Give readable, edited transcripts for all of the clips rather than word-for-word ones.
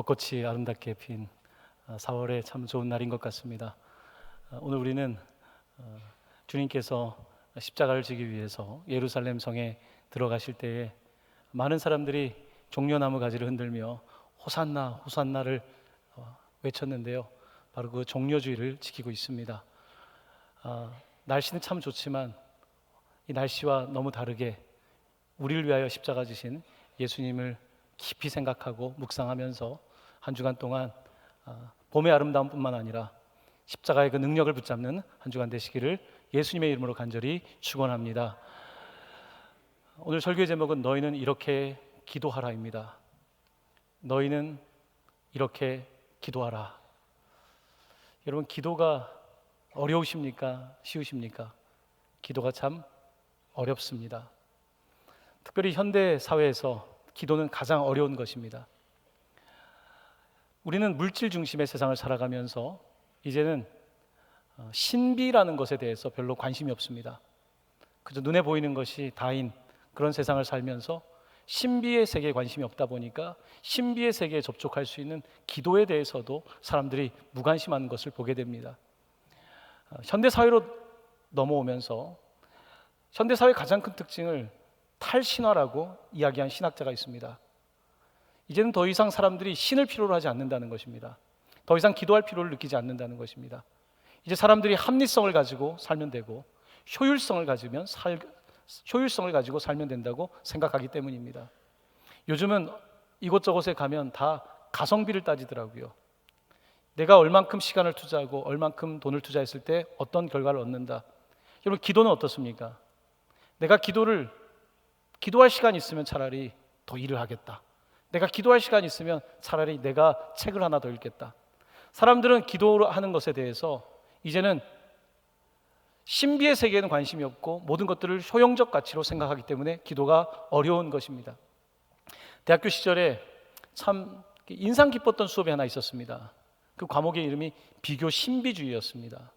벚꽃이 아름답게 핀 4월에 참 좋은 날인 것 같습니다. 오늘 우리는 주님께서 십자가를 지기 위해서 예루살렘 성에 들어가실 때에 많은 사람들이 종려나무 가지를 흔들며 호산나 호산나를 외쳤는데요, 바로 그 종려주의를 지키고 있습니다. 날씨는 참 좋지만 이 날씨와 너무 다르게 우리를 위하여 십자가 지신 예수님을 깊이 생각하고 묵상하면서 한 주간 동안 봄의 아름다움뿐만 아니라 십자가의 그 능력을 붙잡는 한 주간 되시기를 예수님의 이름으로 간절히 축원합니다. 오늘 설교의 제목은 너희는 이렇게 기도하라입니다. 너희는 이렇게 기도하라. 여러분, 기도가 어려우십니까? 쉬우십니까? 기도가 참 어렵습니다. 특별히 현대 사회에서 기도는 가장 어려운 것입니다. 우리는 물질 중심의 세상을 살아가면서 이제는 신비라는 것에 대해서 별로 관심이 없습니다. 그저 눈에 보이는 것이 다인 그런 세상을 살면서 신비의 세계에 관심이 없다 보니까 신비의 세계에 접촉할 수 있는 기도에 대해서도 사람들이 무관심한 것을 보게 됩니다. 현대 사회로 넘어오면서 현대 사회의 가장 큰 특징을 탈신화라고 이야기한 신학자가 있습니다. 이제는 더 이상 사람들이 신을 필요로 하지 않는다는 것입니다. 더 이상 기도할 필요를 느끼지 않는다는 것입니다. 이제 사람들이 합리성을 가지고 살면 되고 효율성을 가지고 살면 된다고 생각하기 때문입니다. 요즘은 이곳저곳에 가면 다 가성비를 따지더라고요. 내가 얼만큼 시간을 투자하고 얼만큼 돈을 투자했을 때 어떤 결과를 얻는다. 여러분, 기도는 어떻습니까? 내가 기도할 시간이 있으면 차라리 더 일을 하겠다. 내가 기도할 시간이 있으면 차라리 내가 책을 하나 더 읽겠다. 사람들은 기도하는 것에 대해서 이제는 신비의 세계에는 관심이 없고 모든 것들을 효용적 가치로 생각하기 때문에 기도가 어려운 것입니다. 대학교 시절에 참 인상 깊었던 수업이 하나 있었습니다. 그 과목의 이름이 비교 신비주의였습니다.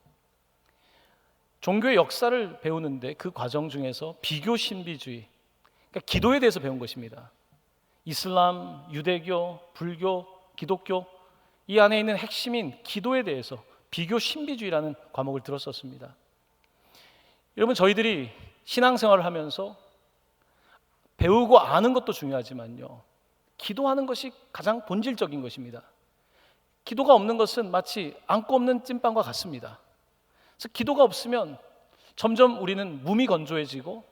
종교의 역사를 배우는데 그 과정 중에서 비교 신비주의, 그러니까 기도에 대해서 배운 것입니다. 이슬람, 유대교, 불교, 기독교, 이 안에 있는 핵심인 기도에 대해서 비교 신비주의라는 과목을 들었었습니다. 여러분, 저희들이 신앙생활을 하면서 배우고 아는 것도 중요하지만요, 기도하는 것이 가장 본질적인 것입니다. 기도가 없는 것은 마치 안고 없는 찐빵과 같습니다. 그래서 기도가 없으면 점점 우리는 몸이 건조해지고,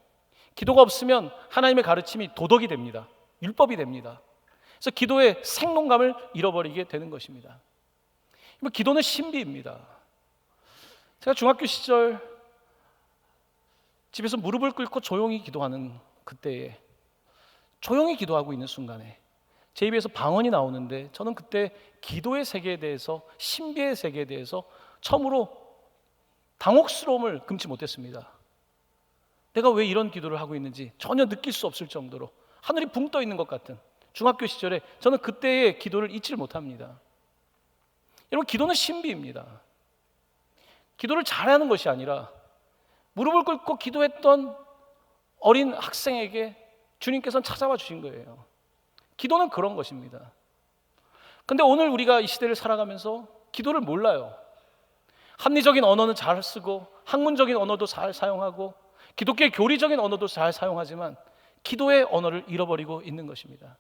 기도가 없으면 하나님의 가르침이 도덕이 됩니다. 율법이 됩니다. 그래서 기도의 생동감을 잃어버리게 되는 것입니다. 기도는 신비입니다. 제가 중학교 시절 집에서 무릎을 꿇고 조용히 기도하는 그때에, 조용히 기도하고 있는 순간에 제 입에서 방언이 나오는데, 저는 그때 기도의 세계에 대해서, 신비의 세계에 대해서 처음으로 당혹스러움을 금치 못했습니다. 내가 왜 이런 기도를 하고 있는지 전혀 느낄 수 없을 정도로 하늘이 붕 떠 있는 것 같은 중학교 시절에 저는 그때의 기도를 잊지를 못합니다. 여러분, 기도는 신비입니다. 기도를 잘하는 것이 아니라 무릎을 꿇고 기도했던 어린 학생에게 주님께서는 찾아와 주신 거예요. 기도는 그런 것입니다. 그런데 오늘 우리가 이 시대를 살아가면서 기도를 몰라요. 합리적인 언어는 잘 쓰고 학문적인 언어도 잘 사용하고 기독교의 교리적인 언어도 잘 사용하지만 기도의 언어를 잃어버리고 있는 것입니다.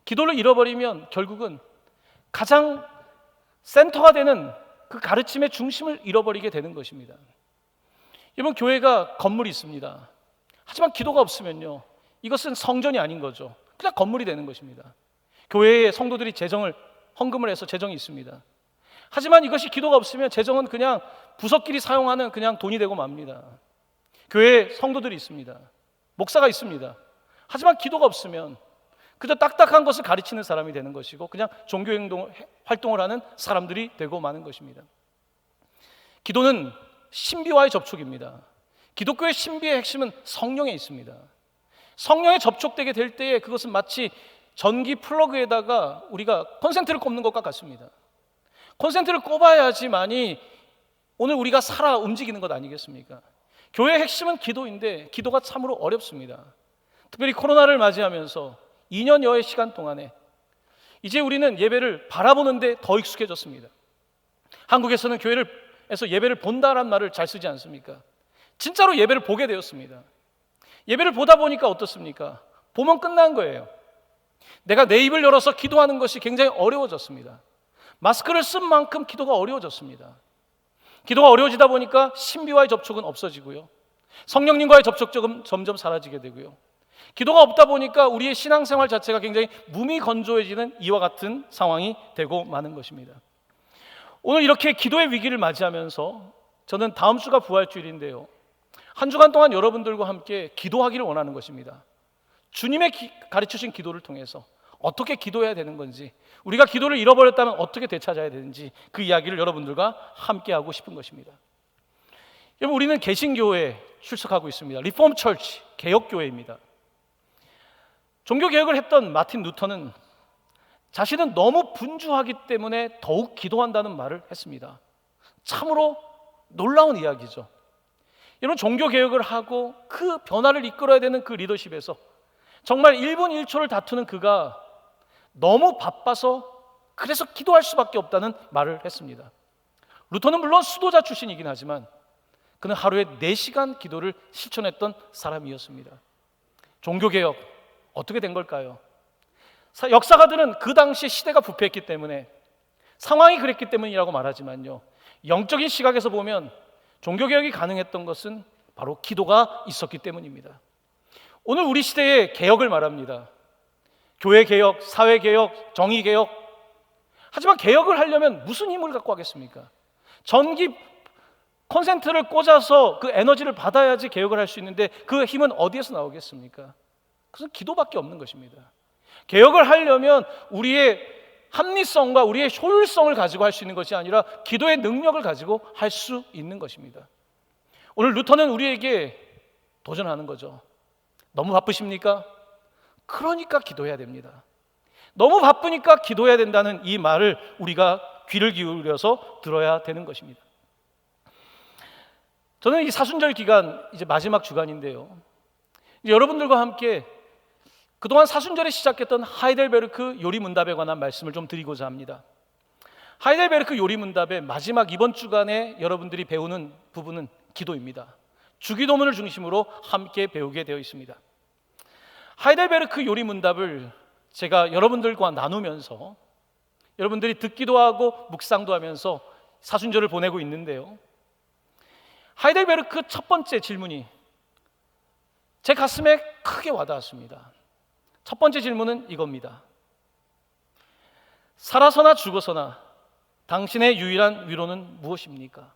기도를 잃어버리면 결국은 가장 센터가 되는 그 가르침의 중심을 잃어버리게 되는 것입니다. 여러분, 교회가 건물이 있습니다. 하지만 기도가 없으면요, 이것은 성전이 아닌 거죠. 그냥 건물이 되는 것입니다. 교회에 성도들이 헌금을 해서 재정이 있습니다. 하지만 이것이 기도가 없으면 재정은 그냥 부서끼리 사용하는 그냥 돈이 되고 맙니다. 교회에 성도들이 있습니다. 목사가 있습니다. 하지만 기도가 없으면 그저 딱딱한 것을 가르치는 사람이 되는 것이고 그냥 종교 활동을 하는 사람들이 되고 마는 것입니다. 기도는 신비와의 접촉입니다. 기독교의 신비의 핵심은 성령에 있습니다. 성령에 접촉되게 될 때에 그것은 마치 전기 플러그에다가 우리가 콘센트를 꼽는 것과 같습니다. 콘센트를 꼽아야지만이 오늘 우리가 살아 움직이는 것 아니겠습니까? 교회의 핵심은 기도인데 기도가 참으로 어렵습니다. 특별히 코로나를 맞이하면서 2년여의 시간 동안에 이제 우리는 예배를 바라보는데 더 익숙해졌습니다. 한국에서는 교회에서 예배를 본다란 말을 잘 쓰지 않습니까? 진짜로 예배를 보게 되었습니다. 예배를 보다 보니까 어떻습니까? 보면 끝난 거예요. 내가 내 입을 열어서 기도하는 것이 굉장히 어려워졌습니다. 마스크를 쓴 만큼 기도가 어려워졌습니다. 기도가 어려워지다 보니까 신비와의 접촉은 없어지고요, 성령님과의 접촉은 점점 사라지게 되고요, 기도가 없다 보니까 우리의 신앙생활 자체가 굉장히 무미건조해지는 이와 같은 상황이 되고 마는 것입니다. 오늘 이렇게 기도의 위기를 맞이하면서 저는 다음 주가 부활주일인데요, 한 주간 동안 여러분들과 함께 기도하기를 원하는 것입니다. 주님의 가르치신 기도를 통해서 어떻게 기도해야 되는 건지, 우리가 기도를 잃어버렸다면 어떻게 되찾아야 되는지, 그 이야기를 여러분들과 함께 하고 싶은 것입니다. 여러분, 우리는 개신교회에 출석하고 있습니다. 리폼 철치, 개혁교회입니다. 종교개혁을 했던 마틴 루터는 자신은 너무 분주하기 때문에 더욱 기도한다는 말을 했습니다. 참으로 놀라운 이야기죠. 이런 종교개혁을 하고 그 변화를 이끌어야 되는 그 리더십에서 정말 1분 1초를 다투는 그가 너무 바빠서 그래서 기도할 수밖에 없다는 말을 했습니다. 루터는 물론 수도자 출신이긴 하지만 그는 하루에 4시간 기도를 실천했던 사람이었습니다. 종교개혁 어떻게 된 걸까요? 역사가들은 그 당시 시대가 부패했기 때문에, 상황이 그랬기 때문이라고 말하지만요, 영적인 시각에서 보면 종교개혁이 가능했던 것은 바로 기도가 있었기 때문입니다. 오늘 우리 시대의 개혁을 말합니다. 교회개혁, 사회개혁, 정의개혁. 하지만 개혁을 하려면 무슨 힘을 갖고 하겠습니까? 전기 콘센트를 꽂아서 그 에너지를 받아야지 개혁을 할 수 있는데 그 힘은 어디에서 나오겠습니까? 그것은 기도밖에 없는 것입니다. 개혁을 하려면 우리의 합리성과 우리의 효율성을 가지고 할 수 있는 것이 아니라 기도의 능력을 가지고 할 수 있는 것입니다. 오늘 루터는 우리에게 도전하는 거죠. 너무 바쁘십니까? 그러니까 기도해야 됩니다. 너무 바쁘니까 기도해야 된다는 이 말을 우리가 귀를 기울여서 들어야 되는 것입니다. 저는 이 사순절 기간 이제 마지막 주간인데요, 이제 여러분들과 함께 그동안 사순절에 시작했던 하이델베르크 요리문답에 관한 말씀을 좀 드리고자 합니다. 하이델베르크 요리문답의 마지막 이번 주간에 여러분들이 배우는 부분은 기도입니다. 주기도문을 중심으로 함께 배우게 되어 있습니다. 하이델베르크 요리문답을 제가 여러분들과 나누면서 여러분들이 듣기도 하고 묵상도 하면서 사순절을 보내고 있는데요, 하이델베르크 첫 번째 질문이 제 가슴에 크게 와닿았습니다. 첫 번째 질문은 이겁니다. 살아서나 죽어서나 당신의 유일한 위로는 무엇입니까?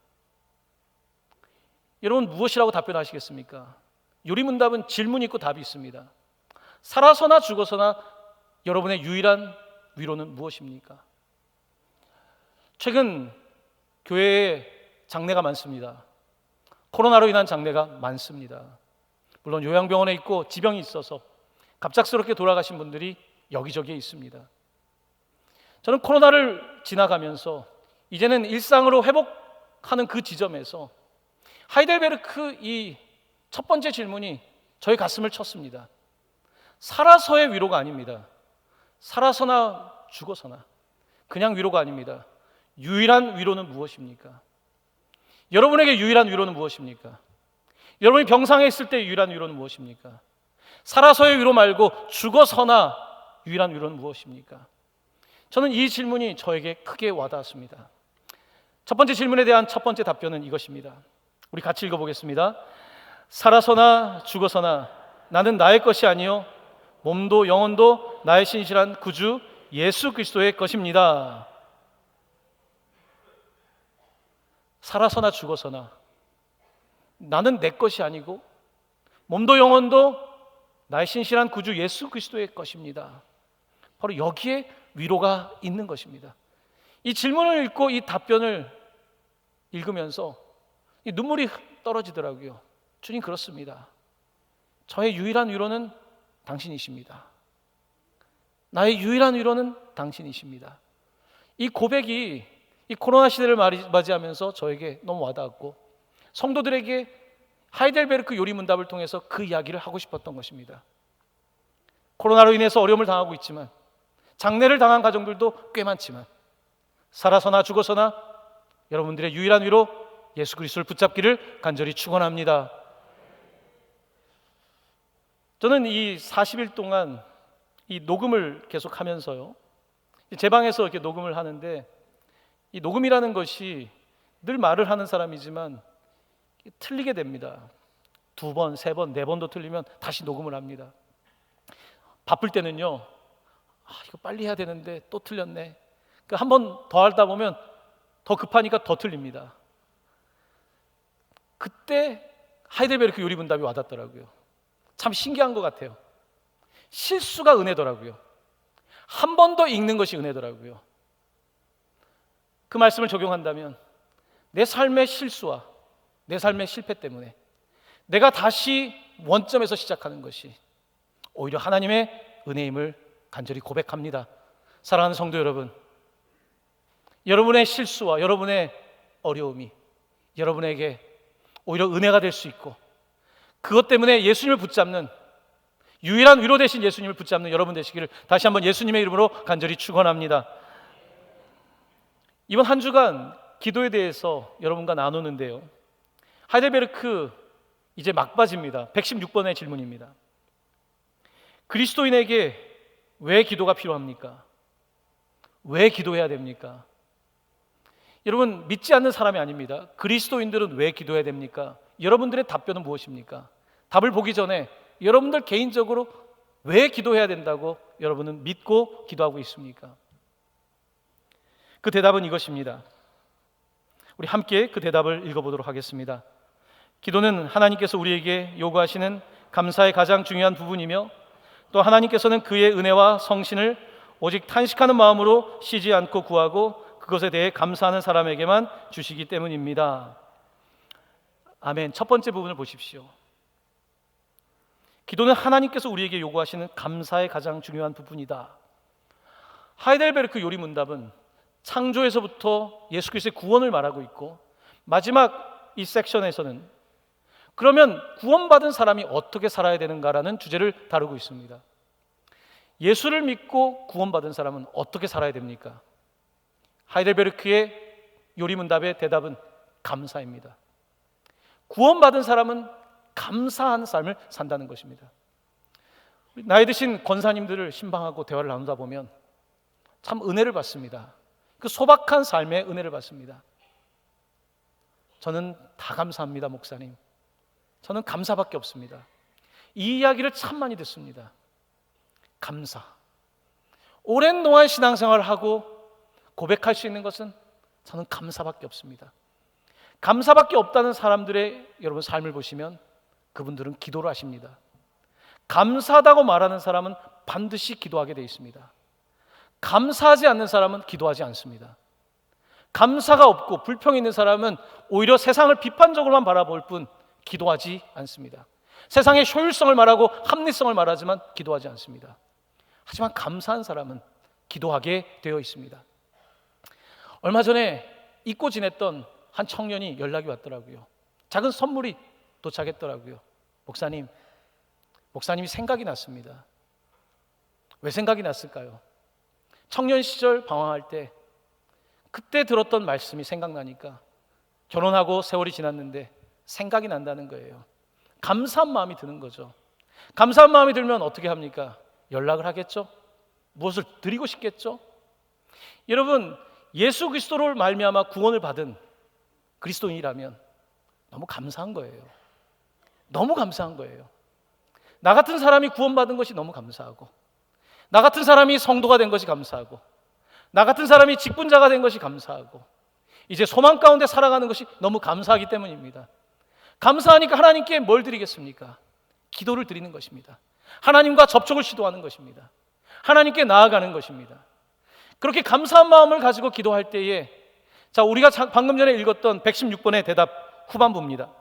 여러분, 무엇이라고 답변하시겠습니까? 요리문답은 질문이 있고 답이 있습니다. 살아서나 죽어서나 여러분의 유일한 위로는 무엇입니까? 최근 교회에 장례가 많습니다. 코로나로 인한 장례가 많습니다. 물론 요양병원에 있고 지병이 있어서 갑작스럽게 돌아가신 분들이 여기저기에 있습니다. 저는 코로나를 지나가면서 이제는 일상으로 회복하는 그 지점에서 하이델베르크 이 첫 번째 질문이 저의 가슴을 쳤습니다. 살아서의 위로가 아닙니다. 살아서나 죽어서나 그냥 위로가 아닙니다. 유일한 위로는 무엇입니까? 여러분에게 유일한 위로는 무엇입니까? 여러분이 병상에 있을 때 유일한 위로는 무엇입니까? 살아서의 위로 말고 죽어서나 유일한 위로는 무엇입니까? 저는 이 질문이 저에게 크게 와닿았습니다. 첫 번째 질문에 대한 첫 번째 답변은 이것입니다. 우리 같이 읽어보겠습니다. 살아서나 죽어서나 나는 나의 것이 아니요 몸도 영혼도 나의 신실한 구주 예수 그리스도의 것입니다. 살아서나 죽어서나 나는 내 것이 아니고 몸도 영혼도 나의 신실한 구주 예수 그리스도의 것입니다. 바로 여기에 위로가 있는 것입니다. 이 질문을 읽고 이 답변을 읽으면서 이 눈물이 떨어지더라고요. 주님, 그렇습니다. 저의 유일한 위로는 당신이십니다. 나의 유일한 위로는 당신이십니다. 이 고백이 이 코로나 시대를 맞이하면서 저에게 너무 와닿았고 성도들에게 하이델베르크 요리문답을 통해서 그 이야기를 하고 싶었던 것입니다. 코로나로 인해서 어려움을 당하고 있지만 장례를 당한 가정들도 꽤 많지만 살아서나 죽어서나 여러분들의 유일한 위로 예수 그리스도를 붙잡기를 간절히 축원합니다. 저는 이 40일 동안 이 녹음을 계속하면서요, 제 방에서 이렇게 녹음을 하는데, 이 녹음이라는 것이 늘 말을 하는 사람이지만 틀리게 됩니다. 2번, 3번, 4번도 틀리면 다시 녹음을 합니다. 바쁠 때는요, 이거 빨리 해야 되는데 또 틀렸네. 한 번 더 하다 보면 더 급하니까 더 틀립니다. 그때 하이델베르크 요리문답이 와닿더라고요. 참 신기한 것 같아요. 실수가 은혜더라고요. 한 번 더 읽는 것이 은혜더라고요. 그 말씀을 적용한다면 내 삶의 실수와 내 삶의 실패 때문에 내가 다시 원점에서 시작하는 것이 오히려 하나님의 은혜임을 간절히 고백합니다. 사랑하는 성도 여러분, 여러분의 실수와 여러분의 어려움이 여러분에게 오히려 은혜가 될 수 있고, 그것 때문에 예수님을 붙잡는, 유일한 위로 되신 예수님을 붙잡는 여러분 되시기를 다시 한번 예수님의 이름으로 간절히 축원합니다. 이번 한 주간 기도에 대해서 여러분과 나누는데요, 하이델베르크 이제 막바지입니다. 116번의 질문입니다. 그리스도인에게 왜 기도가 필요합니까? 왜 기도해야 됩니까? 여러분, 믿지 않는 사람이 아닙니다. 그리스도인들은 왜 기도해야 됩니까? 여러분들의 답변은 무엇입니까? 답을 보기 전에 여러분들 개인적으로 왜 기도해야 된다고 여러분은 믿고 기도하고 있습니까? 그 대답은 이것입니다. 우리 함께 그 대답을 읽어보도록 하겠습니다. 기도는 하나님께서 우리에게 요구하시는 감사의 가장 중요한 부분이며, 또 하나님께서는 그의 은혜와 성신을 오직 탄식하는 마음으로 쉬지 않고 구하고 그것에 대해 감사하는 사람에게만 주시기 때문입니다. 아멘. 첫 번째 부분을 보십시오. 기도는 하나님께서 우리에게 요구하시는 감사의 가장 중요한 부분이다. 하이델베르크 요리문답은 창조에서부터 예수 그리스도의 구원을 말하고 있고, 마지막 이 섹션에서는 그러면 구원받은 사람이 어떻게 살아야 되는가라는 주제를 다루고 있습니다. 예수를 믿고 구원받은 사람은 어떻게 살아야 됩니까? 하이델베르크의 요리문답의 대답은 감사입니다. 구원받은 사람은 감사한 삶을 산다는 것입니다. 나이 드신 권사님들을 신방하고 대화를 나누다 보면 참 은혜를 받습니다. 그 소박한 삶의 은혜를 받습니다. 저는 다 감사합니다, 목사님. 저는 감사밖에 없습니다. 이 이야기를 참 많이 듣습니다. 감사. 오랜 동안 신앙생활을 하고 고백할 수 있는 것은 저는 감사밖에 없습니다. 감사밖에 없다는 사람들의 여러분 삶을 보시면 그분들은 기도를 하십니다. 감사하다고 말하는 사람은 반드시 기도하게 되어 있습니다. 감사하지 않는 사람은 기도하지 않습니다. 감사가 없고 불평이 있는 사람은 오히려 세상을 비판적으로만 바라볼 뿐 기도하지 않습니다. 세상의 효율성을 말하고 합리성을 말하지만 기도하지 않습니다. 하지만 감사한 사람은 기도하게 되어 있습니다. 얼마 전에 잊고 지냈던 한 청년이 연락이 왔더라고요. 작은 선물이 도착했더라고요. 목사님이 생각이 났습니다. 왜 생각이 났을까요? 청년 시절 방황할 때 그때 들었던 말씀이 생각나니까 결혼하고 세월이 지났는데 생각이 난다는 거예요. 감사한 마음이 드는 거죠. 감사한 마음이 들면 어떻게 합니까? 연락을 하겠죠? 무엇을 드리고 싶겠죠? 여러분, 예수 그리스도를 말미암아 구원을 받은 그리스도인이라면 너무 감사한 거예요. 너무 감사한 거예요. 나 같은 사람이 구원받은 것이 너무 감사하고, 나 같은 사람이 성도가 된 것이 감사하고, 나 같은 사람이 직분자가 된 것이 감사하고, 이제 소망 가운데 살아가는 것이 너무 감사하기 때문입니다. 감사하니까 하나님께 뭘 드리겠습니까? 기도를 드리는 것입니다. 하나님과 접촉을 시도하는 것입니다. 하나님께 나아가는 것입니다. 그렇게 감사한 마음을 가지고 기도할 때에, 자, 우리가 방금 전에 읽었던 116번의 대답 후반부입니다.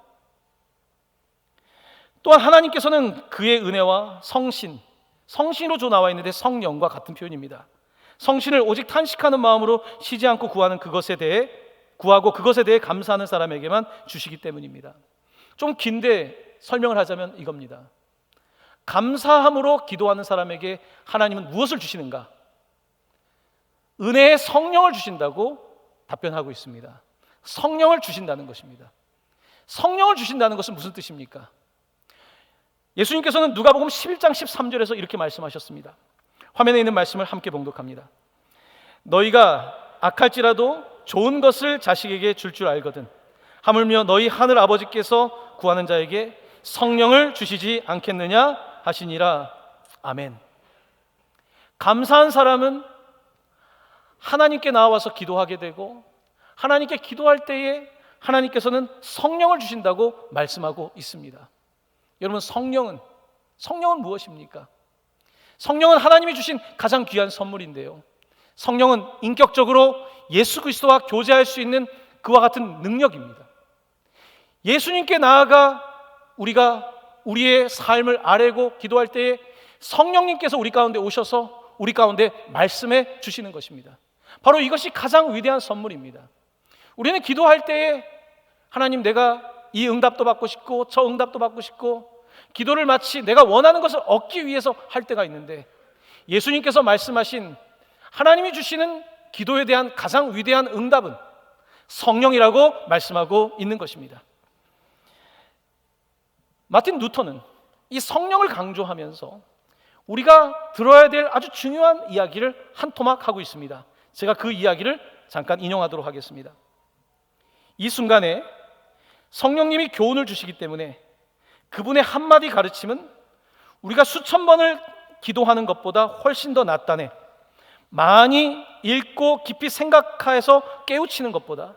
또한 하나님께서는 그의 은혜와 성신으로 줘 나와 있는데 성령과 같은 표현입니다. 성신을 오직 탄식하는 마음으로 쉬지 않고 구하고 그것에 대해 감사하는 사람에게만 주시기 때문입니다. 좀 긴데 설명을 하자면 이겁니다. 감사함으로 기도하는 사람에게 하나님은 무엇을 주시는가? 은혜의 성령을 주신다고 답변하고 있습니다. 성령을 주신다는 것입니다. 성령을 주신다는 것은 무슨 뜻입니까? 예수님께서는 누가복음 11장 13절에서 이렇게 말씀하셨습니다. 화면에 있는 말씀을 함께 봉독합니다. 너희가 악할지라도 좋은 것을 자식에게 줄 알거든 하물며 너희 하늘 아버지께서 구하는 자에게 성령을 주시지 않겠느냐 하시니라. 아멘. 감사한 사람은 하나님께 나와서 기도하게 되고 하나님께 기도할 때에 하나님께서는 성령을 주신다고 말씀하고 있습니다. 여러분, 성령은 무엇입니까? 성령은 하나님이 주신 가장 귀한 선물인데요, 성령은 인격적으로 예수 그리스도와 교제할 수 있는 그와 같은 능력입니다. 예수님께 나아가 우리가 우리의 삶을 아뢰고 기도할 때에 성령님께서 우리 가운데 오셔서 우리 가운데 말씀해 주시는 것입니다. 바로 이것이 가장 위대한 선물입니다. 우리는 기도할 때에 하나님, 내가 이 응답도 받고 싶고 저 응답도 받고 싶고 기도를 마치 내가 원하는 것을 얻기 위해서 할 때가 있는데, 예수님께서 말씀하신 하나님이 주시는 기도에 대한 가장 위대한 응답은 성령이라고 말씀하고 있는 것입니다. 마틴 루터는 이 성령을 강조하면서 우리가 들어야 될 아주 중요한 이야기를 한 토막 하고 있습니다. 제가 그 이야기를 잠깐 인용하도록 하겠습니다. 이 순간에 성령님이 교훈을 주시기 때문에 그분의 한마디 가르침은 우리가 수천 번을 기도하는 것보다 훨씬 더 낫다네, 많이 읽고 깊이 생각해서 깨우치는 것보다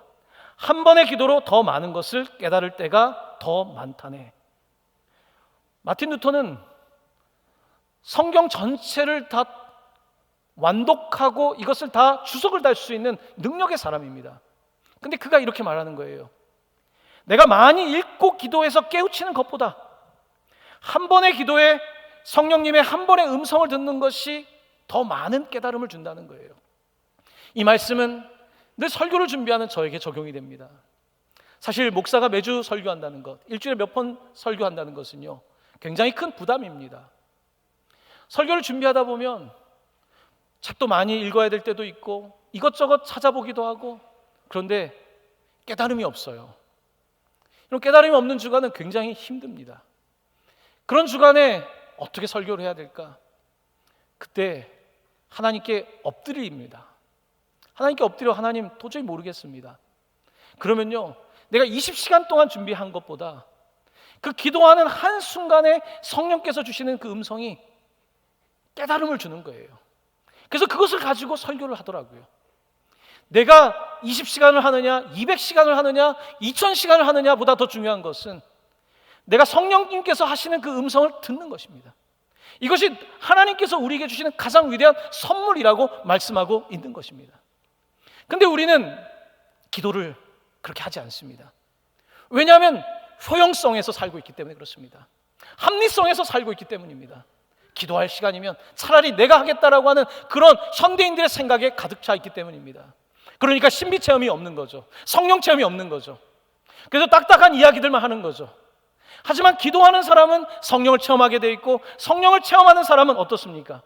한 번의 기도로 더 많은 것을 깨달을 때가 더 많다네. 마틴 루터는 성경 전체를 다 완독하고 이것을 다 주석을 달 수 있는 능력의 사람입니다. 근데 그가 이렇게 말하는 거예요. 내가 많이 읽고 기도해서 깨우치는 것보다 한 번의 기도에 성령님의 한 번의 음성을 듣는 것이 더 많은 깨달음을 준다는 거예요. 이 말씀은 늘 설교를 준비하는 저에게 적용이 됩니다. 사실 목사가 매주 설교한다는 것, 일주일에 몇 번 설교한다는 것은요, 굉장히 큰 부담입니다. 설교를 준비하다 보면 책도 많이 읽어야 될 때도 있고 이것저것 찾아보기도 하고, 그런데 깨달음이 없어요. 이런 깨달음이 없는 주간은 굉장히 힘듭니다. 그런 주간에 어떻게 설교를 해야 될까? 그때 하나님께 엎드립니다. 하나님께 엎드려, 하나님 도저히 모르겠습니다. 그러면요, 내가 20시간 동안 준비한 것보다 그 기도하는 한순간에 성령께서 주시는 그 음성이 깨달음을 주는 거예요. 그래서 그것을 가지고 설교를 하더라고요. 내가 20시간을 하느냐 200시간을 하느냐 2000시간을 하느냐 보다 더 중요한 것은 내가 성령님께서 하시는 그 음성을 듣는 것입니다. 이것이 하나님께서 우리에게 주시는 가장 위대한 선물이라고 말씀하고 있는 것입니다. 근데 우리는 기도를 그렇게 하지 않습니다. 왜냐하면 효용성에서 살고 있기 때문에 그렇습니다. 합리성에서 살고 있기 때문입니다. 기도할 시간이면 차라리 내가 하겠다라고 하는 그런 현대인들의 생각에 가득 차 있기 때문입니다. 그러니까 신비 체험이 없는 거죠. 성령 체험이 없는 거죠. 그래서 딱딱한 이야기들만 하는 거죠. 하지만 기도하는 사람은 성령을 체험하게 돼 있고, 성령을 체험하는 사람은 어떻습니까?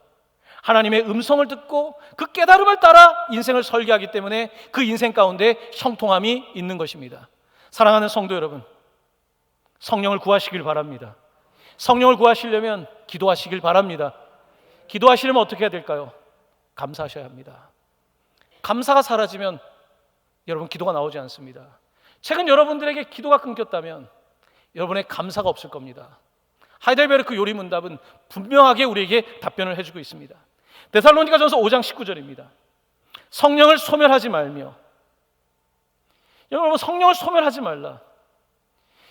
하나님의 음성을 듣고 그 깨달음을 따라 인생을 설계하기 때문에 그 인생 가운데 형통함이 있는 것입니다. 사랑하는 성도 여러분, 성령을 구하시길 바랍니다. 성령을 구하시려면 기도하시길 바랍니다. 기도하시려면 어떻게 해야 될까요? 감사하셔야 합니다. 감사가 사라지면 여러분 기도가 나오지 않습니다. 최근 여러분들에게 기도가 끊겼다면 여러분의 감사가 없을 겁니다. 하이델베르크 요리문답은 분명하게 우리에게 답변을 해주고 있습니다. 데살로니가전서 5장 19절입니다. 성령을 소멸하지 말며. 여러분, 성령을 소멸하지 말라.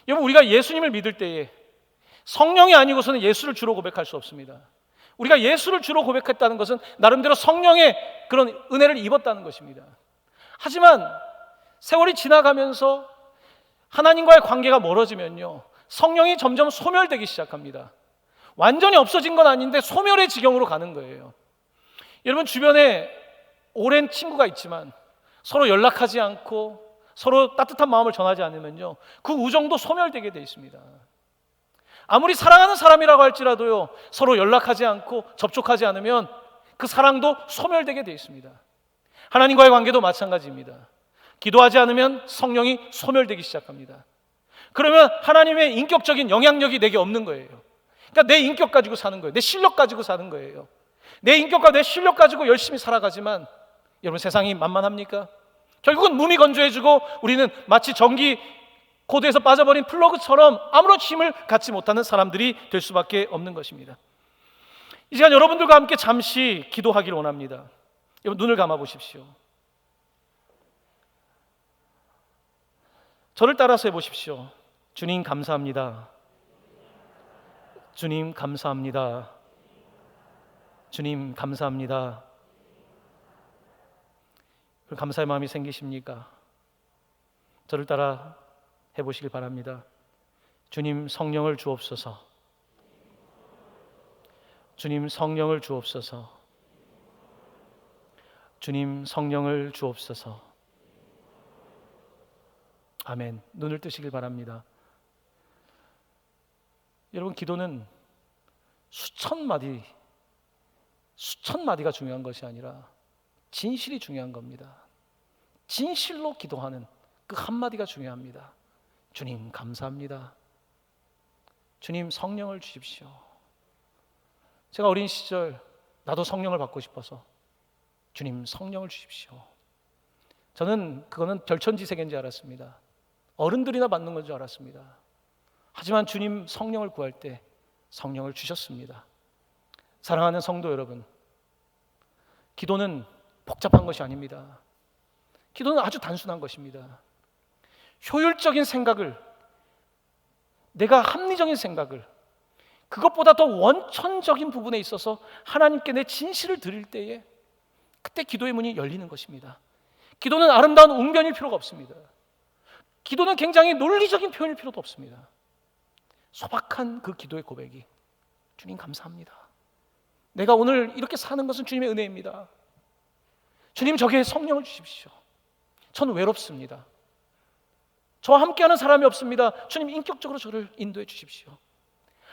여러분, 우리가 예수님을 믿을 때에 성령이 아니고서는 예수를 주로 고백할 수 없습니다. 우리가 예수를 주로 고백했다는 것은 나름대로 성령의 그런 은혜를 입었다는 것입니다. 하지만 세월이 지나가면서 하나님과의 관계가 멀어지면요, 성령이 점점 소멸되기 시작합니다. 완전히 없어진 건 아닌데 소멸의 지경으로 가는 거예요. 여러분, 주변에 오랜 친구가 있지만 서로 연락하지 않고 서로 따뜻한 마음을 전하지 않으면요, 그 우정도 소멸되게 돼 있습니다. 아무리 사랑하는 사람이라고 할지라도요, 서로 연락하지 않고 접촉하지 않으면 그 사랑도 소멸되게 돼 있습니다. 하나님과의 관계도 마찬가지입니다. 기도하지 않으면 성령이 소멸되기 시작합니다. 그러면 하나님의 인격적인 영향력이 내게 없는 거예요. 그러니까 내 인격 가지고 사는 거예요. 내 실력 가지고 사는 거예요. 내 인격과 내 실력 가지고 열심히 살아가지만 여러분, 세상이 만만합니까? 결국은 몸이 건조해지고 우리는 마치 전기 코드에서 빠져버린 플러그처럼 아무런 힘을 갖지 못하는 사람들이 될 수밖에 없는 것입니다. 이 시간 여러분들과 함께 잠시 기도하기를 원합니다. 여러분, 눈을 감아 보십시오. 저를 따라서 해보십시오. 주님 감사합니다. 주님 감사합니다. 주님 감사합니다. 감사의 마음이 생기십니까? 저를 따라 해보시길 바랍니다. 주님 성령을 주옵소서. 주님 성령을 주옵소서. 주님 성령을 주옵소서. 아멘. 눈을 뜨시길 바랍니다. 여러분, 기도는 수천 마디가 중요한 것이 아니라 진실이 중요한 겁니다. 진실로 기도하는 그 한마디가 중요합니다. 주님 감사합니다. 주님 성령을 주십시오. 제가 어린 시절 나도 성령을 받고 싶어서 주님 성령을 주십시오. 저는 그거는 별천지세계인 줄 알았습니다. 어른들이나 받는 건 줄 알았습니다. 하지만 주님 성령을 구할 때 성령을 주셨습니다. 사랑하는 성도 여러분, 기도는 복잡한 것이 아닙니다. 기도는 아주 단순한 것입니다. 효율적인 생각을, 내가 합리적인 생각을, 그것보다 더 원천적인 부분에 있어서 하나님께 내 진실을 드릴 때에 그때 기도의 문이 열리는 것입니다. 기도는 아름다운 웅변일 필요가 없습니다. 기도는 굉장히 논리적인 표현일 필요도 없습니다. 소박한 그 기도의 고백이, 주님 감사합니다. 내가 오늘 이렇게 사는 것은 주님의 은혜입니다. 주님, 저에게 성령을 주십시오. 저는 외롭습니다. 저와 함께하는 사람이 없습니다. 주님, 인격적으로 저를 인도해 주십시오.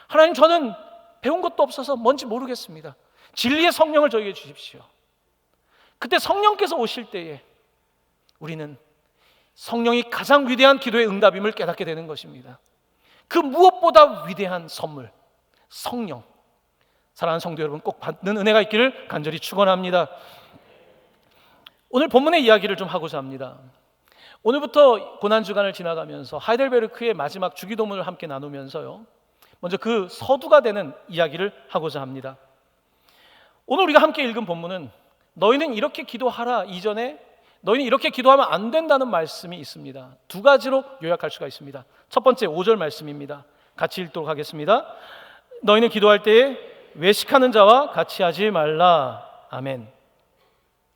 하나님, 저는 배운 것도 없어서 뭔지 모르겠습니다. 진리의 성령을 저에게 주십시오. 그때 성령께서 오실 때에 우리는 성령이 가장 위대한 기도의 응답임을 깨닫게 되는 것입니다. 그 무엇보다 위대한 선물, 성령. 사랑하는 성도 여러분, 꼭 받는 은혜가 있기를 간절히 축원합니다. 오늘 본문의 이야기를 좀 하고자 합니다. 오늘부터 고난주간을 지나가면서 하이델베르크의 마지막 주기도문을 함께 나누면서요, 먼저 그 서두가 되는 이야기를 하고자 합니다. 오늘 우리가 함께 읽은 본문은 너희는 이렇게 기도하라 이전에 너희는 이렇게 기도하면 안 된다는 말씀이 있습니다. 두 가지로 요약할 수가 있습니다. 첫 번째 5절 말씀입니다. 같이 읽도록 하겠습니다. 너희는 기도할 때에 외식하는 자와 같이 하지 말라. 아멘.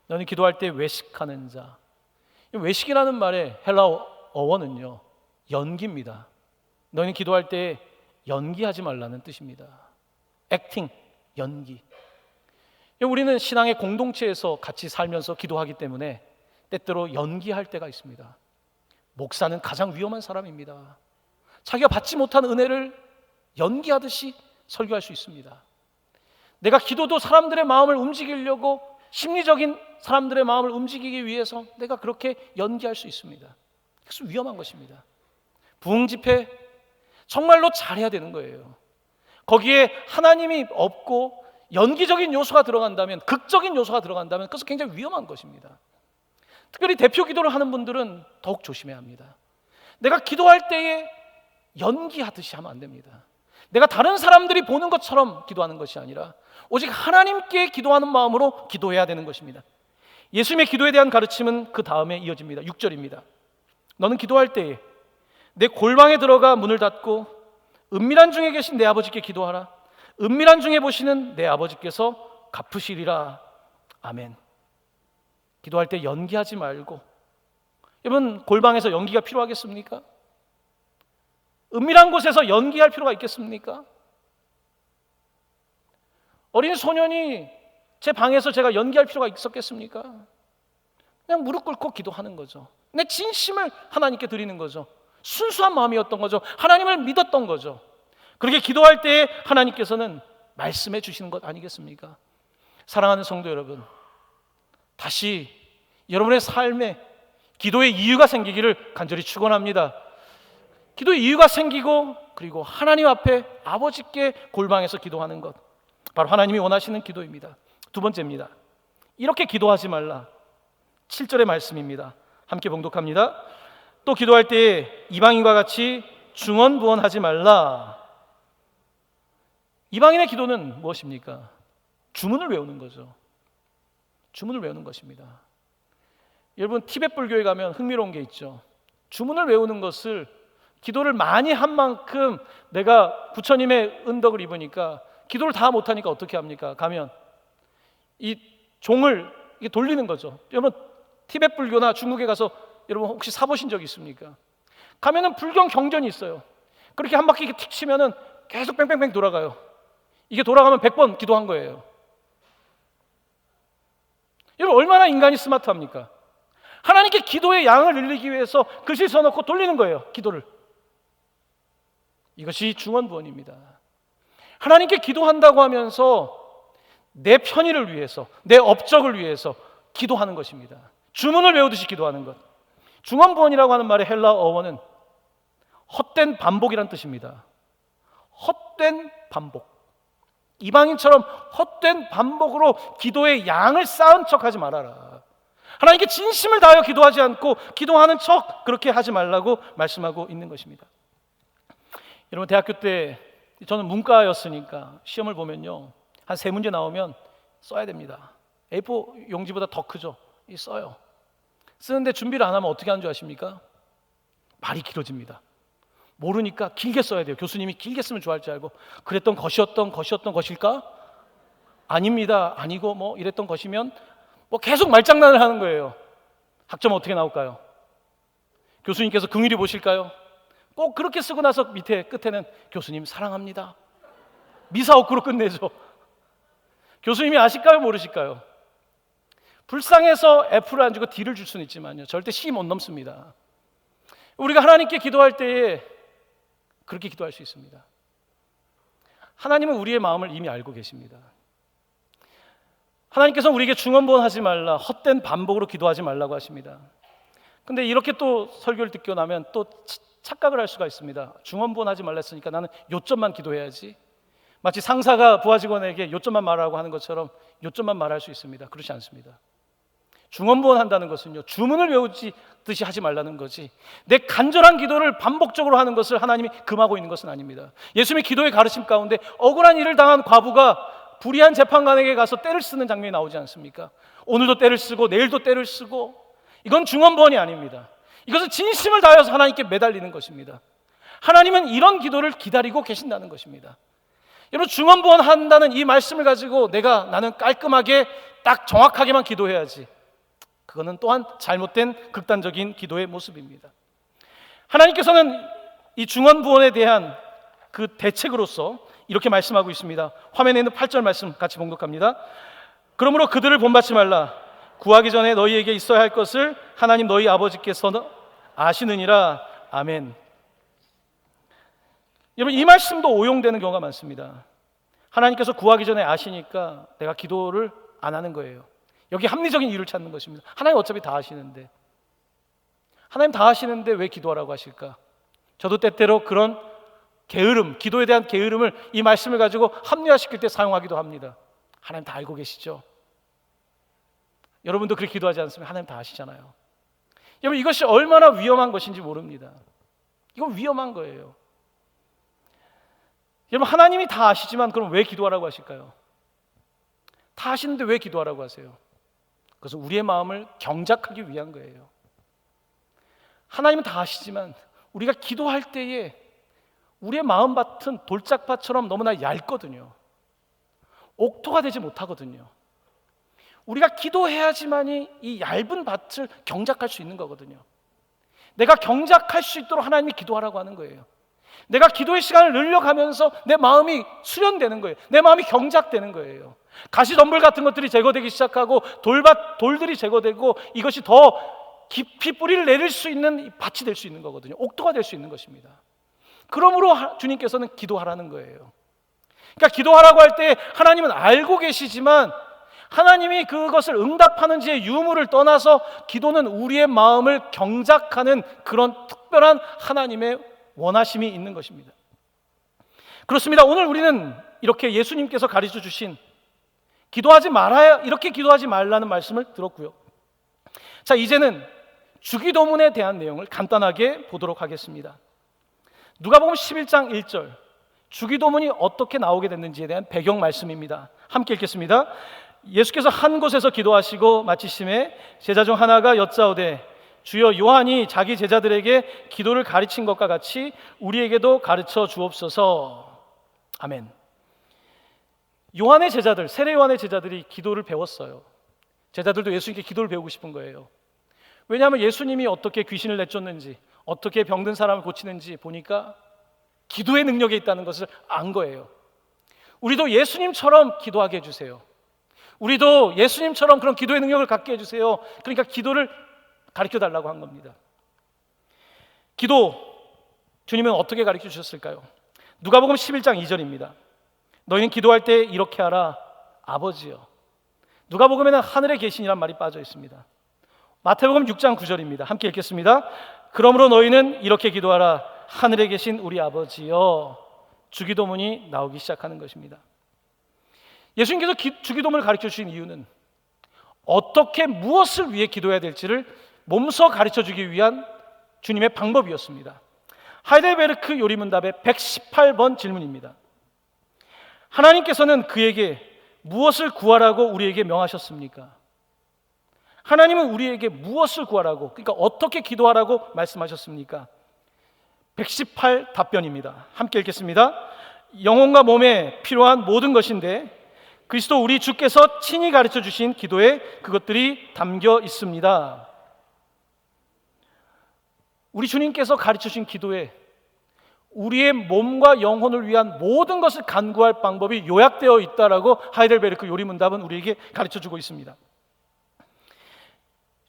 너희는 기도할 때 외식하는 자. 외식이라는 말의 헬라어 어원은요, 연기입니다. 너희는 기도할 때 연기하지 말라는 뜻입니다. 액팅, 연기. 우리는 신앙의 공동체에서 같이 살면서 기도하기 때문에 때때로 연기할 때가 있습니다. 목사는 가장 위험한 사람입니다. 자기가 받지 못한 은혜를 연기하듯이 설교할 수 있습니다. 내가 기도도 사람들의 마음을 움직이려고, 심리적인 사람들의 마음을 움직이기 위해서 내가 그렇게 연기할 수 있습니다. 그래서 위험한 것입니다. 부흥 집회 정말로 잘해야 되는 거예요. 거기에 하나님이 없고 연기적인 요소가 들어간다면, 극적인 요소가 들어간다면 그것은 굉장히 위험한 것입니다. 특별히 대표 기도를 하는 분들은 더욱 조심해야 합니다. 내가 기도할 때에 연기하듯이 하면 안 됩니다. 내가 다른 사람들이 보는 것처럼 기도하는 것이 아니라 오직 하나님께 기도하는 마음으로 기도해야 되는 것입니다. 예수님의 기도에 대한 가르침은 그 다음에 이어집니다. 6절입니다. 너는 기도할 때에 내 골방에 들어가 문을 닫고 은밀한 중에 계신 내 아버지께 기도하라. 은밀한 중에 보시는 내 아버지께서 갚으시리라. 아멘. 기도할 때 연기하지 말고, 여러분 골방에서 연기가 필요하겠습니까? 은밀한 곳에서 연기할 필요가 있겠습니까? 어린 소년이 제 방에서 제가 연기할 필요가 있었겠습니까? 그냥 무릎 꿇고 기도하는 거죠. 내 진심을 하나님께 드리는 거죠. 순수한 마음이었던 거죠. 하나님을 믿었던 거죠. 그렇게 기도할 때 하나님께서는 말씀해 주시는 것 아니겠습니까? 사랑하는 성도 여러분, 다시 여러분의 삶에 기도의 이유가 생기기를 간절히 축원합니다. 기도의 이유가 생기고 그리고 하나님 앞에 아버지께 골방에서 기도하는 것, 바로 하나님이 원하시는 기도입니다. 두 번째입니다. 이렇게 기도하지 말라. 7절의 말씀입니다. 함께 봉독합니다. 또 기도할 때에 이방인과 같이 중언부언하지 말라. 이방인의 기도는 무엇입니까? 주문을 외우는 거죠. 주문을 외우는 것입니다. 여러분, 티베트 불교에 가면 흥미로운 게 있죠. 주문을 외우는 것을, 기도를 많이 한 만큼 내가 부처님의 은덕을 입으니까 기도를 다 못하니까 어떻게 합니까? 가면 이 종을 이게 돌리는 거죠. 여러분, 티베트 불교나 중국에 가서 여러분 혹시 사보신 적 있습니까? 가면은 불경 경전이 있어요. 그렇게 한 바퀴 틱 치면은 계속 뺑뺑뺑 돌아가요. 이게 돌아가면 100번 기도한 거예요. 여러분, 얼마나 인간이 스마트합니까? 하나님께 기도의 양을 늘리기 위해서 글씨 써놓고 돌리는 거예요, 기도를. 이것이 중언부언입니다. 하나님께 기도한다고 하면서 내 편의를 위해서, 내 업적을 위해서 기도하는 것입니다. 주문을 외우듯이 기도하는 것. 중언부언이라고 하는 말의 헬라 어원은 헛된 반복이란 뜻입니다. 헛된 반복. 이방인처럼 헛된 반복으로 기도의 양을 쌓은 척하지 말아라. 하나님께 진심을 다하여 기도하지 않고 기도하는 척 그렇게 하지 말라고 말씀하고 있는 것입니다. 여러분, 대학교 때 저는 문과였으니까 시험을 보면요, 한 3문제 나오면 써야 됩니다. A4 용지보다 더 크죠. 써요. 쓰는데 준비를 안 하면 어떻게 하는 줄 아십니까? 말이 길어집니다. 모르니까 길게 써야 돼요. 교수님이 길게 쓰면 좋아할 줄 알고, 그랬던 것이었던 것일까? 아닙니다. 아니고 뭐 이랬던 것이면 뭐 계속 말장난을 하는 거예요. 학점 어떻게 나올까요? 교수님께서 긍휼히 보실까요? 꼭 그렇게 쓰고 나서 밑에 끝에는 교수님 사랑합니다. 미사옥구로 끝내죠. 교수님이 아실까요? 모르실까요? 불쌍해서 F를 안 주고 D를 줄 수는 있지만요, 절대 C 못 넘습니다. 우리가 하나님께 기도할 때에 그렇게 기도할 수 있습니다. 하나님은 우리의 마음을 이미 알고 계십니다. 하나님께서는 우리에게 중언부언하지 말라, 헛된 반복으로 기도하지 말라고 하십니다. 근데 이렇게 또 설교를 듣고 나면 또 착각을 할 수가 있습니다. 중언부언하지 말라 했으니까 나는 요점만 기도해야지. 마치 상사가 부하 직원에게 요점만 말하라고 하는 것처럼 요점만 말할 수 있습니다. 그렇지 않습니다. 중언부언한다는 것은요, 주문을 외우듯이 하지 말라는 거지, 내 간절한 기도를 반복적으로 하는 것을 하나님이 금하고 있는 것은 아닙니다. 예수님의 기도의 가르침 가운데 억울한 일을 당한 과부가 불의한 재판관에게 가서 떼를 쓰는 장면이 나오지 않습니까? 오늘도 떼를 쓰고 내일도 떼를 쓰고, 이건 중언부언이 아닙니다. 이것은 진심을 다해서 하나님께 매달리는 것입니다. 하나님은 이런 기도를 기다리고 계신다는 것입니다. 여러분, 중언부언한다는 이 말씀을 가지고 나는 깔끔하게 딱 정확하게만 기도해야지, 그거는 또한 잘못된 극단적인 기도의 모습입니다. 하나님께서는 이 중언부언에 대한 그 대책으로서 이렇게 말씀하고 있습니다. 화면에 있는 8절 말씀 같이 봉독합니다. 그러므로 그들을 본받지 말라. 구하기 전에 너희에게 있어야 할 것을 하나님 너희 아버지께서 아시느니라. 아멘. 여러분, 이 말씀도 오용되는 경우가 많습니다. 하나님께서 구하기 전에 아시니까 내가 기도를 안 하는 거예요. 여기 합리적인 이유를 찾는 것입니다. 하나님 어차피 다 아시는데, 하나님 다 아시는데 왜 기도하라고 하실까? 저도 때때로 그런 게으름, 기도에 대한 게으름을 이 말씀을 가지고 합리화시킬 때 사용하기도 합니다. 하나님 다 알고 계시죠? 여러분도 그렇게 기도하지 않습니까? 하나님 다 아시잖아요. 여러분, 이것이 얼마나 위험한 것인지 모릅니다. 이건 위험한 거예요. 여러분, 하나님이 다 아시지만 그럼 왜 기도하라고 하실까요? 다 아시는데 왜 기도하라고 하세요? 그것은 우리의 마음을 경작하기 위한 거예요. 하나님은 다 아시지만 우리가 기도할 때에 우리의 마음밭은 돌짝밭처럼 너무나 얇거든요. 옥토가 되지 못하거든요. 우리가 기도해야지만이 이 얇은 밭을 경작할 수 있는 거거든요. 내가 경작할 수 있도록 하나님이 기도하라고 하는 거예요. 내가 기도의 시간을 늘려가면서 내 마음이 수련되는 거예요. 내 마음이 경작되는 거예요. 가시덤불 같은 것들이 제거되기 시작하고 돌들이 제거되고 이것이 더 깊이 뿌리를 내릴 수 있는 밭이 될 수 있는 거거든요. 옥토가 될 수 있는 것입니다. 그러므로 주님께서는 기도하라는 거예요. 그러니까 기도하라고 할 때 하나님은 알고 계시지만 하나님이 그것을 응답하는지의 유무를 떠나서 기도는 우리의 마음을 경작하는 그런 특별한 하나님의 원하심이 있는 것입니다. 그렇습니다. 오늘 우리는 이렇게 예수님께서 가르쳐 주신 기도하지 말아야, 이렇게 기도하지 말라는 말씀을 들었고요. 자, 이제는 주기도문에 대한 내용을 간단하게 보도록 하겠습니다. 누가복음 11장 1절, 주기도문이 어떻게 나오게 됐는지에 대한 배경 말씀입니다. 함께 읽겠습니다. 예수께서 한 곳에서 기도하시고 마치심에 제자 중 하나가 여짜오되 주여, 요한이 자기 제자들에게 기도를 가르친 것과 같이 우리에게도 가르쳐 주옵소서. 아멘. 요한의 제자들, 세례 요한의 제자들이 기도를 배웠어요. 제자들도 예수님께 기도를 배우고 싶은 거예요. 왜냐하면 예수님이 어떻게 귀신을 내쫓는지, 어떻게 병든 사람을 고치는지 보니까 기도의 능력이 있다는 것을 안 거예요. 우리도 예수님처럼 기도하게 해주세요. 우리도 예수님처럼 그런 기도의 능력을 갖게 해주세요. 그러니까 기도를 가르쳐달라고 한 겁니다. 기도, 주님은 어떻게 가르쳐 주셨을까요? 누가복음 11장 2절입니다. 너희는 기도할 때 이렇게 하라. 아버지여. 누가복음에는 하늘에 계신이란 말이 빠져 있습니다. 마태복음 6장 9절입니다. 함께 읽겠습니다. 그러므로 너희는 이렇게 기도하라. 하늘에 계신 우리 아버지여. 주기도문이 나오기 시작하는 것입니다. 예수님께서 주기도문을 가르쳐 주신 이유는 어떻게 무엇을 위해 기도해야 될지를 몸소 가르쳐 주기 위한 주님의 방법이었습니다. 하이델베르크 요리문답의 118번 질문입니다. 하나님께서는 그에게 무엇을 구하라고 우리에게 명하셨습니까? 하나님은 우리에게 무엇을 구하라고, 그러니까 어떻게 기도하라고 말씀하셨습니까? 118 답변입니다. 함께 읽겠습니다. 영혼과 몸에 필요한 모든 것인데 그리스도 우리 주께서 친히 가르쳐 주신 기도에 그것들이 담겨 있습니다. 우리 주님께서 가르쳐 주신 기도에 우리의 몸과 영혼을 위한 모든 것을 간구할 방법이 요약되어 있다라고 하이델베르크 요리문답은 우리에게 가르쳐 주고 있습니다.